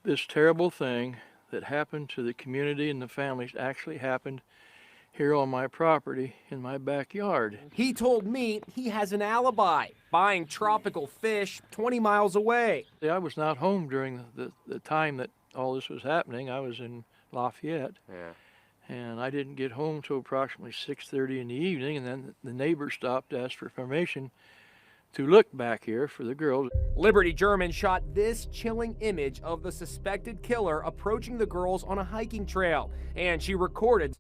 This terrible thing that happened to the community and the families actually happened here on my property in my backyard. He told me he has an alibi, buying tropical fish 20 miles away. I was not home during the time that all this was happening. I was in Lafayette. Yeah. And I didn't get home till approximately 6:30 in the evening, and then the neighbor stopped to ask for permission to look back here for the girls. Liberty German shot this chilling image of the suspected killer approaching the girls on a hiking trail, and she recorded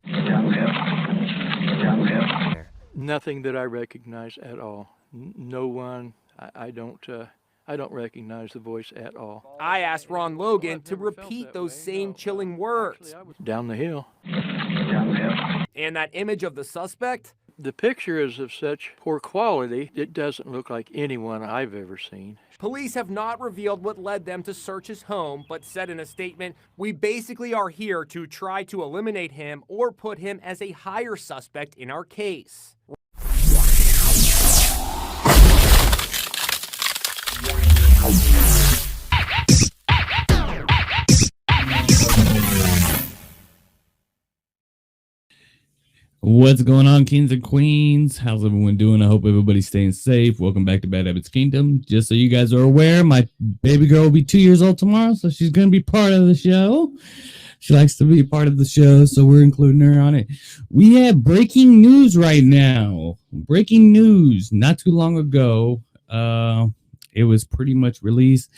nothing that I recognize at all. No one. I don't recognize the voice at all. I asked Ron Logan to repeat those same chilling words. Down the hill. And that image of the suspect? The picture is of such poor quality, it doesn't look like anyone I've ever seen. Police have not revealed what led them to search his home, but said in a statement, "We basically are here to try to eliminate him or put him as a higher suspect in our case." What's going on, kings and queens? How's everyone doing? I hope everybody's staying safe. Welcome back to Bad Habits Kingdom. Just so you guys are aware, my baby girl will be 2 years old tomorrow, so she's going to be part of the show. She likes to be a part of the show, so we're including her on it. We have breaking news right now. Breaking news. Not too long ago, it was pretty much released.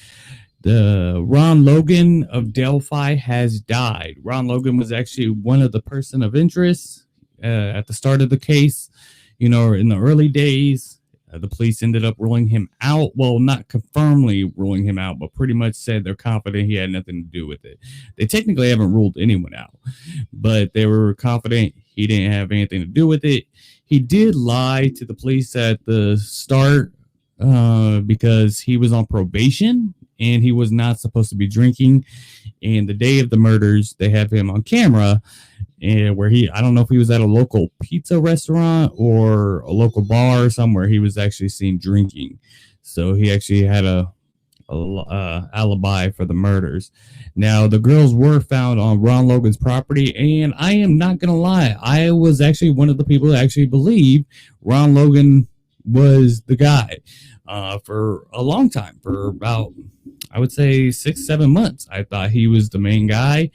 The Ron Logan of Delphi has died. Ron Logan was actually one of the person of interest at the start of the case. You know, in the early days, the police ended up ruling him out. Well, not confirmedly ruling him out, but pretty much said they're confident he had nothing to do with it. They technically haven't ruled anyone out, but they were confident he didn't have anything to do with it. He did lie to the police at the start because he was on probation and he was not supposed to be drinking. And the day of the murders, they have him on camera, and where I don't know if he was at a local pizza restaurant or a local bar or somewhere, he was actually seen drinking. So he actually had a alibi for the murders. Now, the girls were found on Ron Logan's property, and I am not going to lie, I was actually one of the people that actually believed Ron Logan was the guy for a long time, for about, I would say 6-7 months. I thought he was the main guy.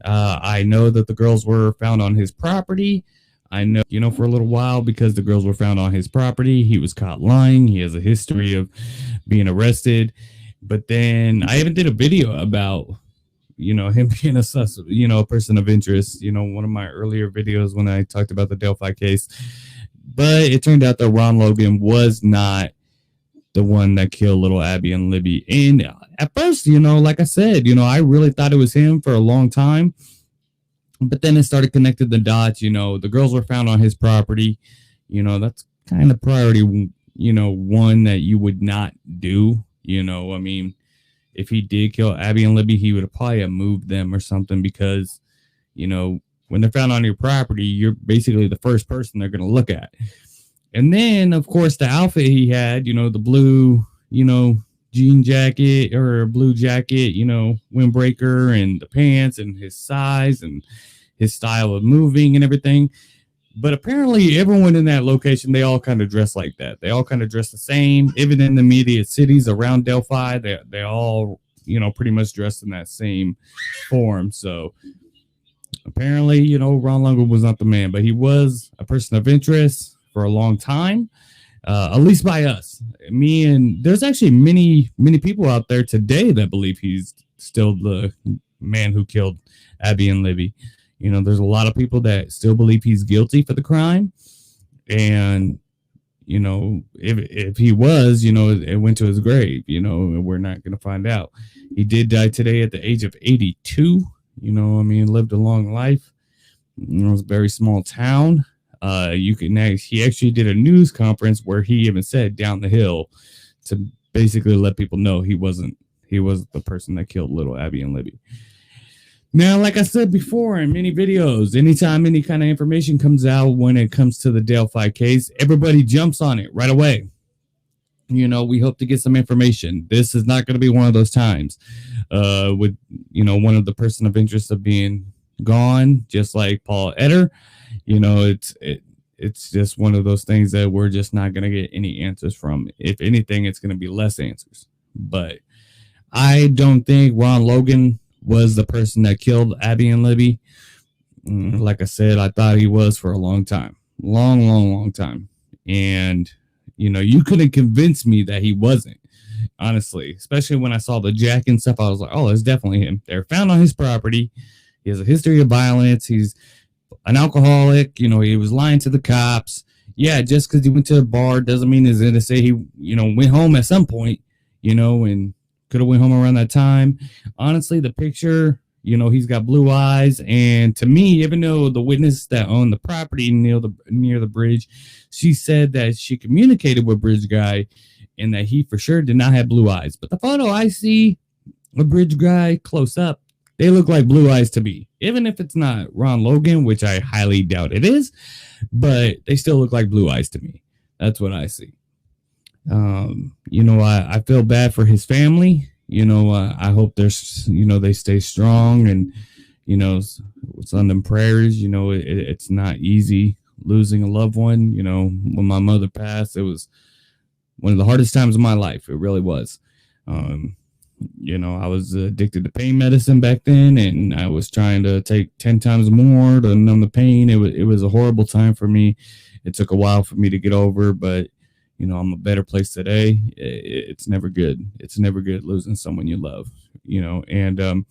I know that the girls were found on his property. I know, for a little while, because the girls were found on his property, he was caught lying. He has a history of being arrested. But then I even did a video about, him being a person of interest, one of my earlier videos when I talked about the Delphi case. But it turned out that Ron Logan was not the one that killed little Abby and Libby. And at first, like I said, I really thought it was him for a long time. But then it started connecting the dots. The girls were found on his property. That's kind of priority, one that you would not do. I mean, if he did kill Abby and Libby, he would probably have moved them or something, because, when they're found on your property, you're basically the first person they're going to look at. And then, of course, the outfit he had, the blue, jean jacket or blue jacket, windbreaker, and the pants, and his size and his style of moving and everything. But apparently everyone in that location, they all kind of dress like that. They all kind of dress the same. Even in the immediate cities around Delphi, they all, pretty much dressed in that same form. So apparently, Ron Logan was not the man, but he was a person of interest for a long time, at least by us. Me, and there's actually many people out there today that believe he's still the man who killed Abby and Libby. There's a lot of people that still believe he's guilty for the crime. And, if he was, it went to his grave, we're not going to find out. He did die today at the age of 82. Lived a long life. It was a very small town. He actually did a news conference where he even said down the hill to basically let people know he was the person that killed little Abby and Libby. Now, like I said before in many videos, anytime any kind of information comes out when it comes to the Delphi case, everybody jumps on it right away. we hope to get some information. This is not going to be one of those times with, one of the person of interest of being gone, just like Paul Eder. It's just one of those things that we're just not going to get any answers from. If anything, it's going to be less answers. But I don't think Ron Logan was the person that killed Abby and Libby. Like I said, I thought he was for a long time. Long time. And, you couldn't convince me that he wasn't, honestly. Especially when I saw the jacket and stuff, I was like, oh, it's definitely him. They're found on his property. He has a history of violence. He's an alcoholic. He was lying to the cops. Yeah, just because he went to a bar doesn't mean he's innocent. He, went home at some point, and could have went home around that time. Honestly, the picture, he's got blue eyes. And to me, even though the witness that owned the property near the bridge, she said that she communicated with Bridge Guy and that he for sure did not have blue eyes. But the photo I see of Bridge Guy close up, they look like blue eyes to me. Even if it's not Ron Logan, which I highly doubt it is, but they still look like blue eyes to me. That's what I see. I feel bad for his family. I hope there's, they stay strong and, it's on them prayers. It's not easy losing a loved one. When my mother passed, it was one of the hardest times of my life. It really was. I was addicted to pain medicine back then, and I was trying to take 10 times more to numb the pain. It was a horrible time for me. It took a while for me to get over, but I'm a better place today. It's never good. It's never good losing someone you love, and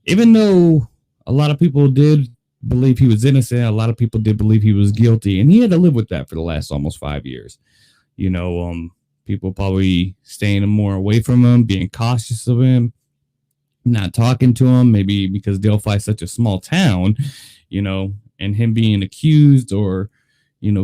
even though a lot of people did believe he was innocent, a lot of people did believe he was guilty, and he had to live with that for the last almost 5 years. People probably staying more away from him, being cautious of him, not talking to him, maybe because Delphi is such a small town, and him being accused or,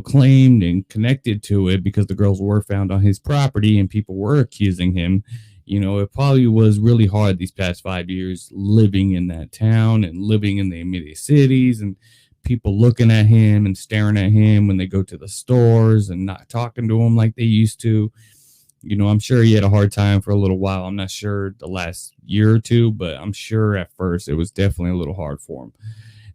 claimed and connected to it because the girls were found on his property and people were accusing him. It probably was really hard these past 5 years living in that town and living in the immediate cities and people looking at him and staring at him when they go to the stores and not talking to him like they used to. I'm sure he had a hard time for a little while. I'm not sure the last year or two, but I'm sure at first it was definitely a little hard for him.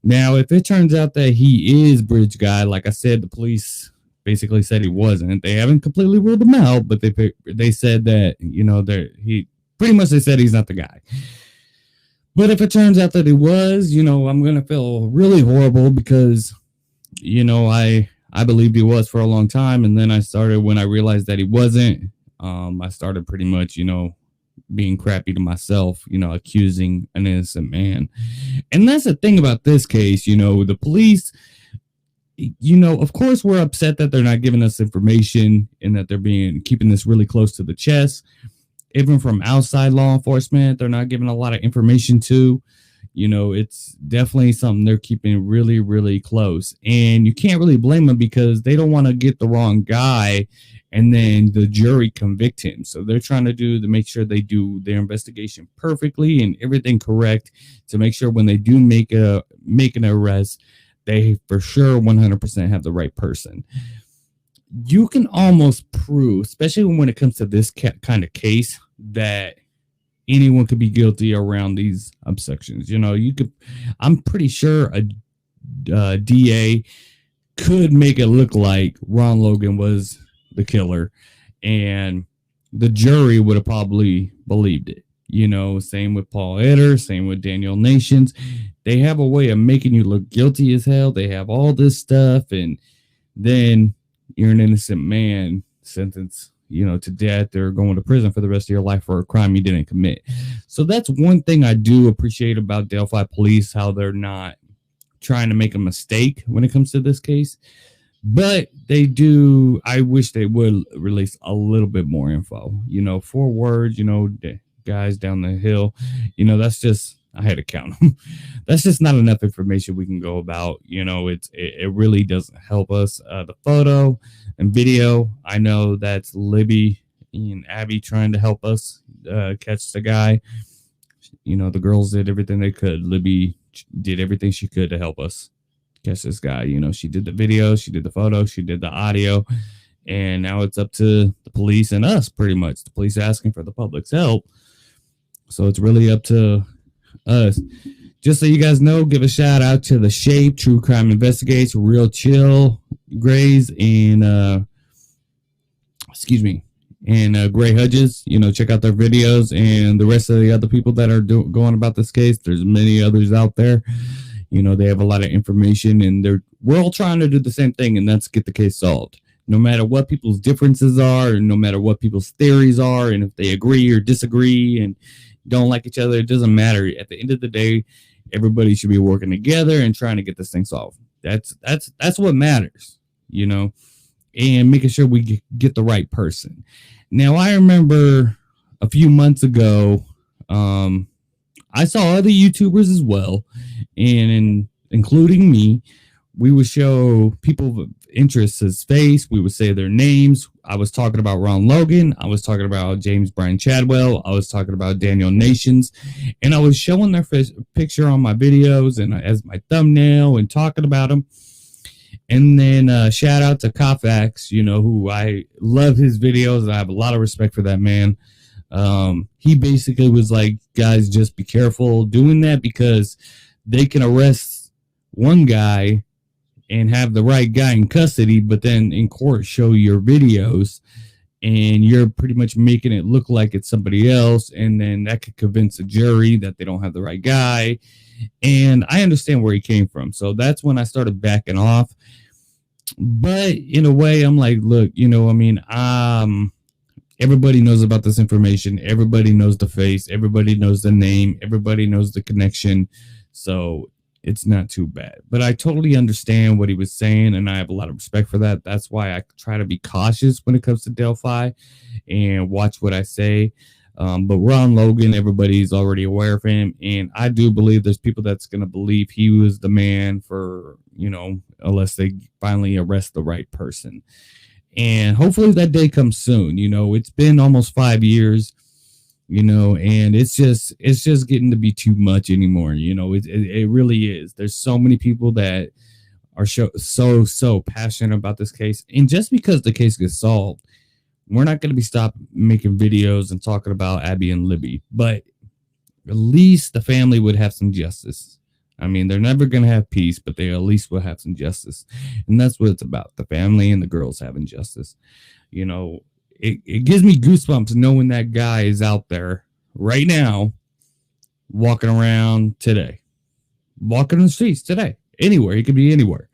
Now, if it turns out that he is Bridge Guy, like I said, the police basically said he wasn't. They haven't completely ruled him out, but they said that, they said he's not the guy. But if it turns out that he was, I'm going to feel really horrible because, I believed he was for a long time. And then when I realized that he wasn't, I started pretty much, being crappy to myself, accusing an innocent man. And that's the thing about this case, the police, of course we're upset that they're not giving us information and that they're keeping this really close to the chest. Even from outside law enforcement, they're not giving a lot of information to. It's definitely something they're keeping really, really close. And you can't really blame them because they don't want to get the wrong guy and then the jury convict him. So they're trying to make sure they do their investigation perfectly and everything correct to make sure when they do make an arrest, they for sure 100% have the right person. You can almost prove, especially when it comes to this kind of case, that anyone could be guilty around these abductions. I'm pretty sure a DA could make it look like Ron Logan was the killer and the jury would have probably believed it. Same with Paul Eder, same with Daniel Nations. They have a way of making you look guilty as hell. They have all this stuff, and then you're an innocent man sentenced, to death or going to prison for the rest of your life for a crime you didn't commit. So that's one thing I do appreciate about Delphi police, how they're not trying to make a mistake when it comes to this case. But I wish they would release a little bit more info, 4 words, the guys down the hill, that's just, I had to count them. That's just not enough information we can go about. It really doesn't help us. The photo and video, I know that's Libby and Abby trying to help us catch the guy. The girls did everything they could. Libby did everything she could to help us catch this guy. She did the video, she did the photo, she did the audio, And now it's up to the police and us, pretty much. The police asking for the public's help. So it's really up to us. Just so you guys know, give a shout out to The Shape, True Crime Investigates, Real Chill, Grays, and Gray Hudges. You know, check out their videos, and the rest of the other people that are going about this case. There's many others out there. You know, they have a lot of information, and we're all trying to do the same thing, and that's get the case solved. No matter what people's differences are, and no matter what people's theories are, and if they agree or disagree and don't like each other, it doesn't matter. At the end of the day, everybody should be working together and trying to get this thing solved. That's what matters, you know, and making sure we get the right person. Now, I remember a few months ago, I saw other YouTubers as well, and including me, we would show people of interest his face. We would say their names. I was talking about Ron Logan. I was talking about James Brian Chadwell. I was talking about Daniel Nations. And I was showing their picture on my videos and as my thumbnail and talking about them. And then shout out to Kofax, you know, who I love his videos. I have a lot of respect for that man. He basically was like, guys, just be careful doing that because they can arrest one guy and have the right guy in custody, but then in court show your videos and you're pretty much making it look like it's somebody else. And then that could convince a jury that they don't have the right guy. And I understand where he came from. So that's when I started backing off. But in a way, I'm like, look, you know, I mean, everybody knows about this information. Everybody knows the face. Everybody knows the name. Everybody knows the connection. So it's not too bad. But I totally understand what he was saying, and I have a lot of respect for that. That's why I try to be cautious when it comes to Delphi and watch what I say. But Ron Logan, everybody's already aware of him, and I do believe there's people that's going to believe he was the man for, you know, unless they finally arrest the right person. And hopefully that day comes soon. You know, it's been almost 5 years. You know, and it's just getting to be too much anymore. You know, it really is. There's so many people that are so passionate about this case. And just because the case gets solved, we're not going to be stopped making videos and talking about Abby and Libby. But at least the family would have some justice. I mean, they're never going to have peace, but they at least will have some justice. And that's what it's about. The family and the girls having justice. You know, it gives me goosebumps knowing that guy is out there right now walking around today, walking on the streets today, anywhere. He could be anywhere,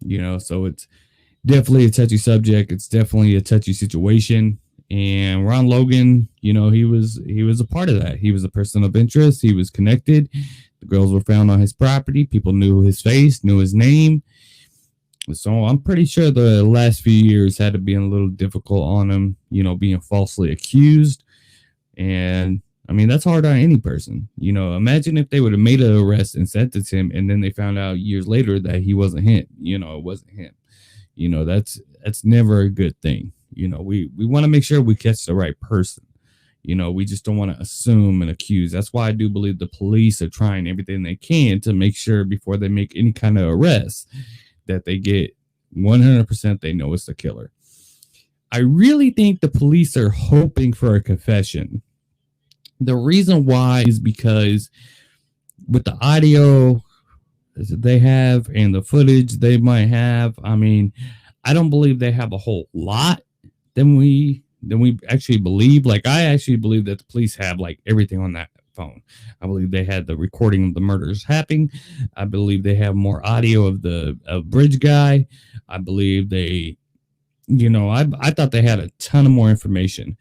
you know, so it's definitely a touchy subject. It's definitely a touchy situation. And Ron Logan, you know, he was a part of that. He was a person of interest. He was connected. The girls were found on his property. People knew his face, knew his name. So I'm pretty sure the last few years had to be a little difficult on him, you know, being falsely accused. And I mean, that's hard on any person. You know, imagine if they would have made an arrest and sentenced him, and then they found out years later that he wasn't him. You know, it wasn't him. You know, that's never a good thing. You know, we want to make sure we catch the right person. You know, we just don't want to assume and accuse. That's why I do believe the police are trying everything they can to make sure before they make any kind of arrest that they get 100% they know it's the killer. I really think the police are hoping for a confession. The reason why is because with the audio they have and the footage they might have, I mean, I don't believe they have a whole lot than we actually believe. Like, I actually believe that the police have like everything on that phone. I believe they had the recording of the murders happening. I believe they have more audio of the bridge guy. I believe they, you know, I thought they had a ton of more information,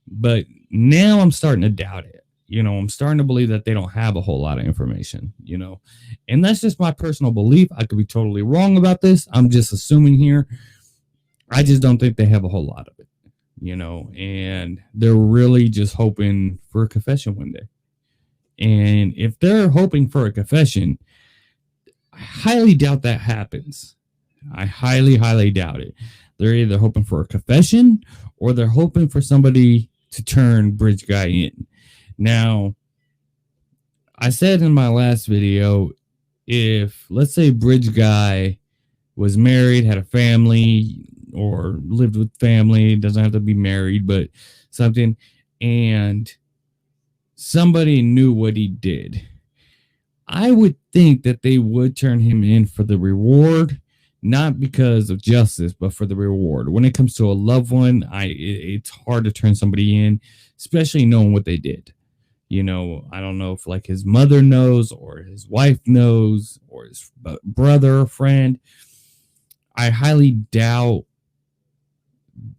but now I'm starting to doubt it. You know, I'm starting to believe that they don't have a whole lot of information, you know, and that's just my personal belief. I could be totally wrong about this. I'm just assuming here. I just don't think they have a whole lot of it, you know, and they're really just hoping for a confession one day. And if they're hoping for a confession, I highly doubt that happens. I highly, highly doubt it. They're either hoping for a confession or they're hoping for somebody to turn Bridge Guy in. Now, I said in my last video, if, let's say, Bridge Guy was married, had a family, or lived with family. It doesn't have to be married, but something. And somebody knew what he did. I would think that they would turn him in for the reward, not because of justice, but for the reward. When it comes to a loved one, it's hard to turn somebody in, especially knowing what they did. You know, I don't know if like his mother knows or his wife knows or his brother or friend. I highly doubt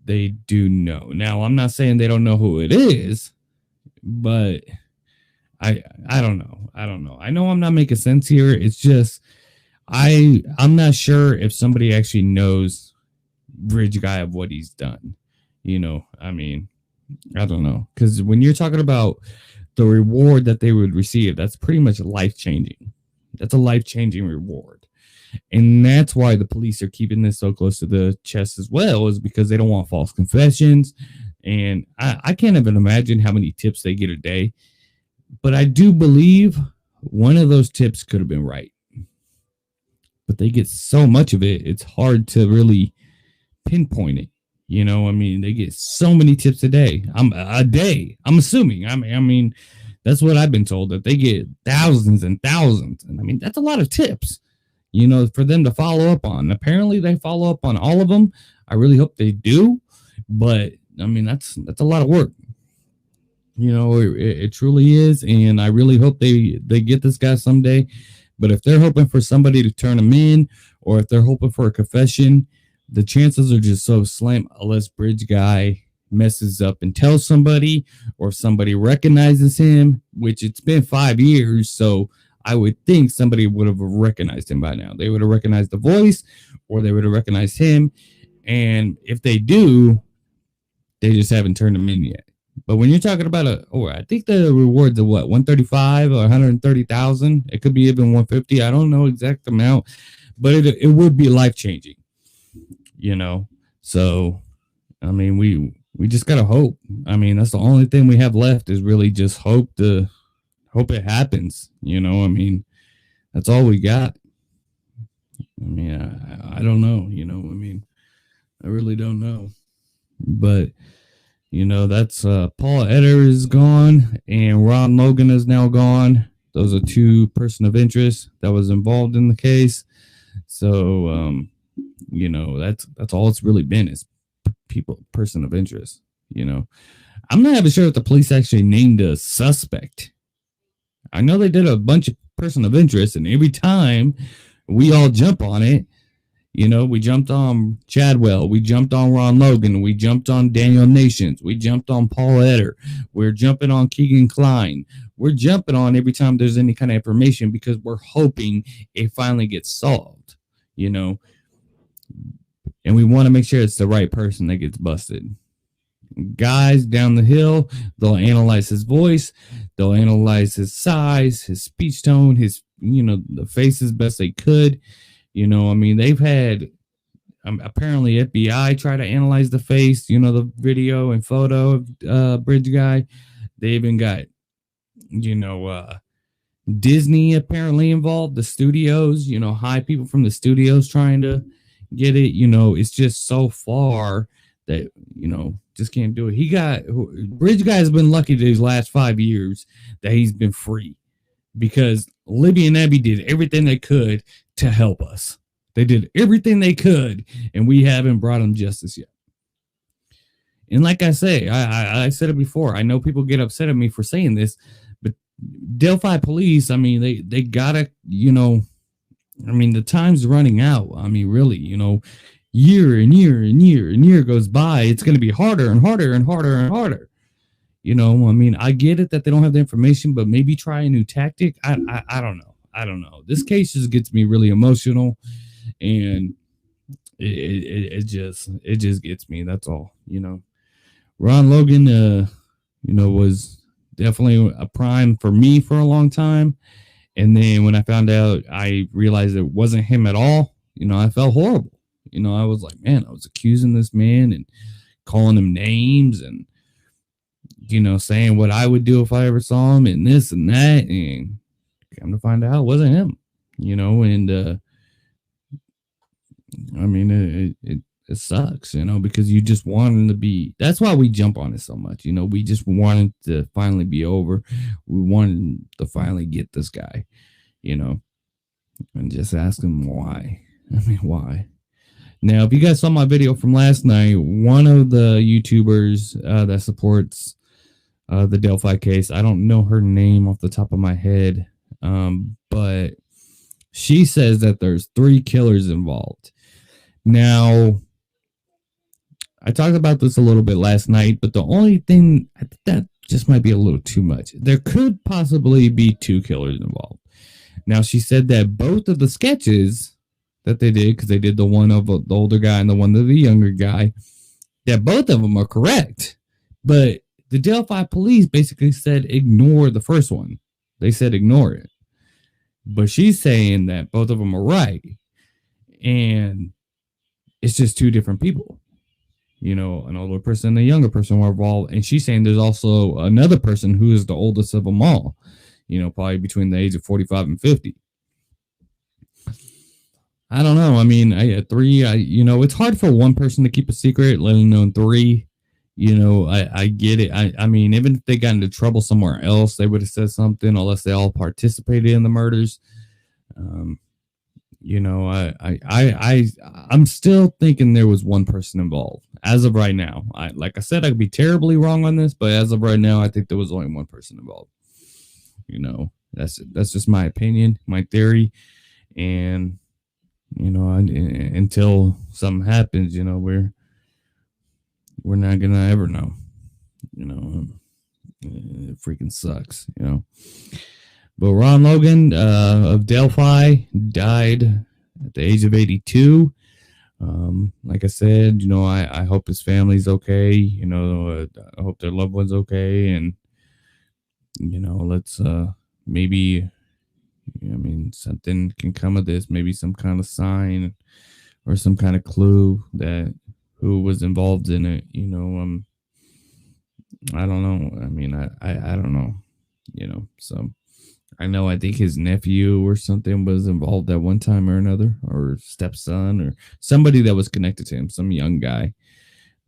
they do know. Now, I'm not saying they don't know who it is, but I don't know. I know I'm not making sense here. It's just I'm not sure if somebody actually knows Bridge Guy of what he's done. You know, I mean, I don't know. Because when you're talking about the reward that they would receive, that's pretty much life-changing. That's a life-changing reward. And that's why the police are keeping this so close to the chest as well, is because they don't want false confessions. And I can't even imagine how many tips they get a day. But I do believe one of those tips could have been right. But they get so much of it, it's hard to really pinpoint it. You know, I mean, they get so many tips a day. I'm assuming. I mean, that's what I've been told, that they get thousands and thousands. And I mean, that's a lot of tips, you know, for them to follow up on. Apparently they follow up on all of them. I really hope they do. But I mean, that's a lot of work. You know, it truly is. And I really hope they get this guy someday. But if they're hoping for somebody to turn him in, or if they're hoping for a confession, the chances are just so slim unless Bridge Guy messes up and tells somebody, or if somebody recognizes him, which it's been 5 years. So I would think somebody would have recognized him by now. They would have recognized the voice, or they would have recognized him. And if they do, they just haven't turned him in yet. But when you're talking about I think the rewards are what, 135 or 130,000. It could be even 150. I don't know exact amount, but it would be life changing, you know? So, I mean, we just got to hope. I mean, that's the only thing we have left, is really just hope it happens. You know, I mean, that's all we got. I mean, I don't know, you know, I mean, I really don't know, but you know, that's Paul Eder is gone and Ron Logan is now gone. Those are two person of interest that was involved in the case. So, you know, that's all it's really been, is person of interest. You know, I'm not even sure if the police actually named a suspect. I know they did a bunch of person of interest, and every time we all jump on it, you know, we jumped on Chadwell, we jumped on Ron Logan, we jumped on Daniel Nations, we jumped on Paul Eder, we're jumping on Keegan Klein. We're jumping on every time there's any kind of information, because we're hoping it finally gets solved, you know, and we want to make sure it's the right person that gets busted. Guys down the hill, they'll analyze his voice, they'll analyze his size, his speech tone, his, you know, the face as best they could. You know, I mean, they've had apparently FBI try to analyze the face, you know, the video and photo of Bridge Guy. They even got, you know, Disney apparently involved, the studios, you know, high people from the studios trying to get it. You know, it's just so far that, you know, just can't do it. Bridge Guy has been lucky these last 5 years that he's been free, because Libby and Abby did everything they could to help us. They did everything they could, and we haven't brought them justice yet. And like I say, I said it before, I know people get upset at me for saying this, but Delphi police, I mean, they gotta, you know, I mean, the time's running out. I mean, really, you know, year and year and year and year goes by, it's going to be harder and harder and harder and harder. You know, I mean, I get it that they don't have the information, but maybe try a new tactic. I don't know. I don't know. This case just gets me really emotional, and it just gets me. That's all. You know, Ron Logan, you know, was definitely a prime for me for a long time. And then when I found out, I realized it wasn't him at all. You know, I felt horrible. You know, I was like, man, I was accusing this man and calling him names and, you know, saying what I would do if I ever saw him and this and that. And come to find out, it wasn't him, you know. And I mean, it sucks, because you just want him to be. That's why we jump on it so much. We just want it to finally be over. We want to finally get this guy, and just ask him why. I mean, why? Now, if you guys saw my video from last night, one of the YouTubers that supports the Delphi case, I don't know her name off the top of my head, but she says that there's 3 killers involved. Now, I talked about this a little bit last night, but the only thing, I think that just might be a little too much. There could possibly be 2 killers involved. Now, she said that both of the sketches that they did, because they did the one of the older guy and the one of the younger guy, that both of them are correct. But the Delphi police basically said ignore the first one. They said ignore it. But she's saying that both of them are right. And it's just 2 different people. An older person and a younger person were involved. And she's saying there's also another person who is the oldest of them all. Probably between the age of 45 and 50. I don't know. I mean, 3, it's hard for one person to keep a secret, let alone 3. I get it. I mean, even if they got into trouble somewhere else, they would have said something, unless they all participated in the murders. I'm still thinking there was one person involved as of right now. Like I said, I could be terribly wrong on this, but as of right now, I think there was only one person involved. That's just my opinion, my theory, and until something happens, we're not gonna ever know. It freaking sucks, But Ron Logan of Delphi died at the age of 82. Like I said, I hope his family's okay. I hope their loved one's okay, and let's maybe. Something can come of this, maybe some kind of sign or some kind of clue that who was involved in it. I don't know. I don't know, so I think his nephew or something was involved at one time or another, or stepson or somebody that was connected to him, some young guy,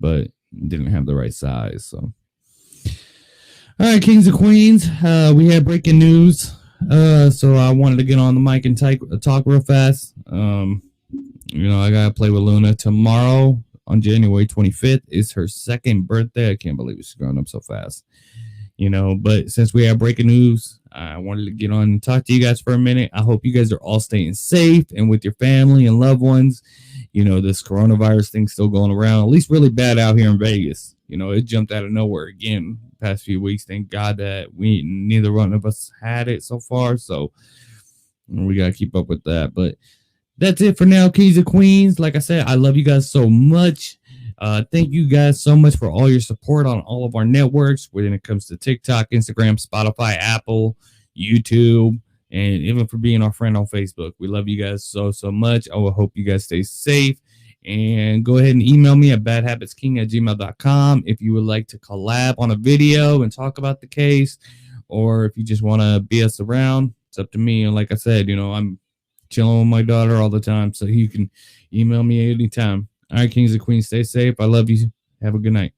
but didn't have the right size. So, all right, Kings and Queens, we had breaking news. So I wanted to get on the mic and talk real fast. I gotta play with Luna tomorrow on January 25th. Is her 2nd birthday. I can't believe she's growing up so fast. But since we have breaking news, I wanted to get on and talk to you guys for a minute. I hope you guys are all staying safe and with your family and loved ones. This coronavirus thing's still going around, at least really bad out here in Vegas. It jumped out of nowhere again past few weeks. Thank God that neither one of us had it so far. So we got to keep up with that. But that's it for now, Kings and Queens. Like I said, I love you guys so much. Thank you guys so much for all your support on all of our networks, when it comes to TikTok, Instagram, Spotify, Apple, YouTube, and even for being our friend on Facebook. We love you guys so much. I will hope you guys stay safe. And go ahead and email me at badhabitsking@gmail.com if you would like to collab on a video and talk about the case, or if you just want to BS around. It's up to me. And like I said, I'm chilling with my daughter all the time, so you can email me anytime. All right, Kings and Queens, stay safe. I love you. Have a good night.